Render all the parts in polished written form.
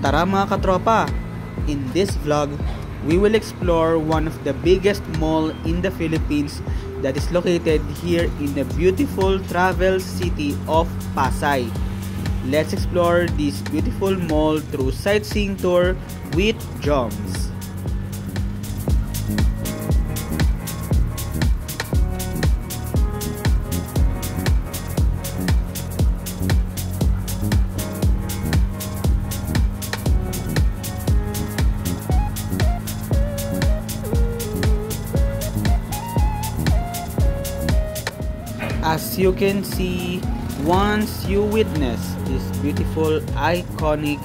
Tara mga katropa! In this vlog, we will explore one of the biggest mall in the Philippines that is located here in the beautiful travel city of Pasay. Let's explore this beautiful mall through sightseeing tour with Joms. As you can see, once you witness this beautiful iconic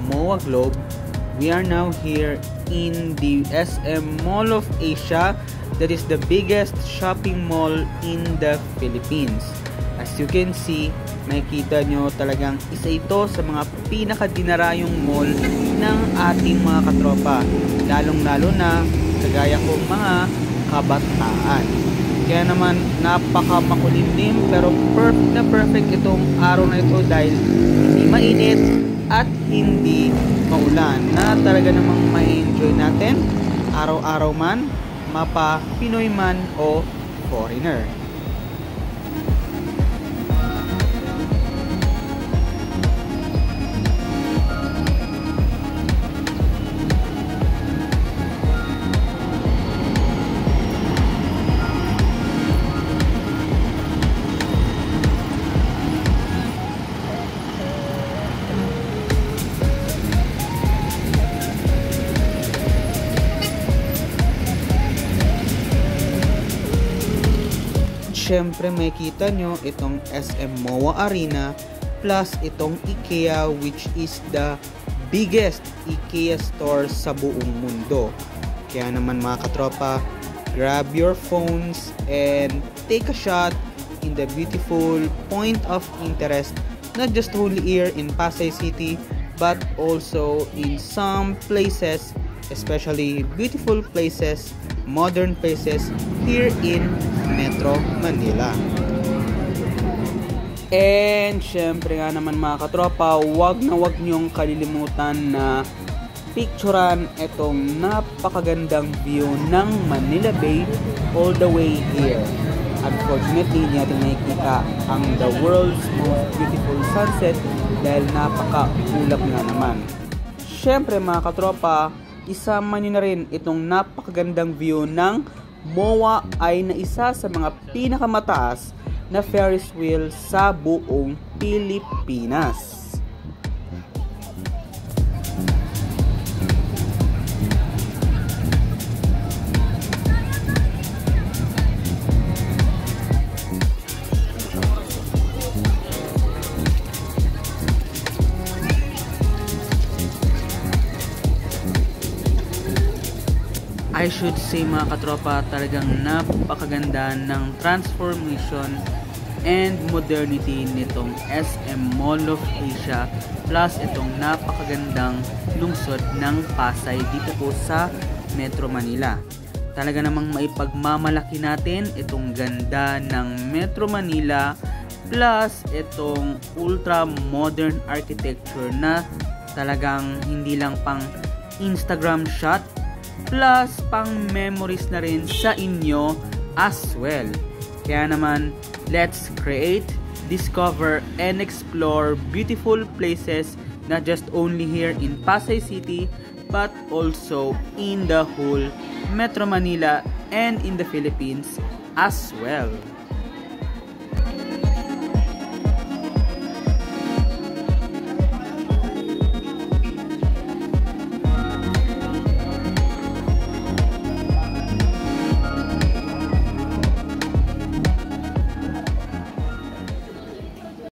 MOA Globe, we are now here in the SM Mall of Asia, that is the biggest shopping mall in the Philippines. As you can see, makikita nyo talagang isa ito sa mga pinakadinarayong mall ng ating mga katropa, lalong-lalo na kagaya kong mga kabataan. Kaya naman napaka-makulimlim pero perfect itong araw na ito dahil hindi mainit at hindi maulan, na talaga namang ma-enjoy natin araw-araw man, mapa Pinoy man o foreigner. Siyempre makikita nyo itong SM MOA Arena plus itong IKEA, which is the biggest IKEA store sa buong mundo. Kaya naman mga katropa, grab your phones and take a shot in the beautiful point of interest, not just only here in Pasay City but also in some places, especially beautiful places, modern places here in Metro Manila. And syempre nga naman mga katropa, wag nyong kalilimutan na picturean itong napakagandang view ng Manila Bay all the way here. Unfortunately, hindi natin nakikita ang the world's most beautiful sunset dahil napaka-ulap nga naman. Syempre mga katropa, isama nyo na rin itong napakagandang view ng MOA, ay na isa sa mga pinakamataas na Ferris wheel sa buong Pilipinas. I should say mga katropa, talagang napakaganda ng transformation and modernity nitong SM Mall of Asia plus itong napakagandang lungsod ng Pasay dito po sa Metro Manila. Talaga namang maipagmamalaki natin itong ganda ng Metro Manila plus itong ultra modern architecture na talagang hindi lang pang Instagram shot, plus pang memories na rin sa inyo as well. Kaya naman, let's create, discover, and explore beautiful places not just only here in Pasay City but also in the whole Metro Manila and in the Philippines as well.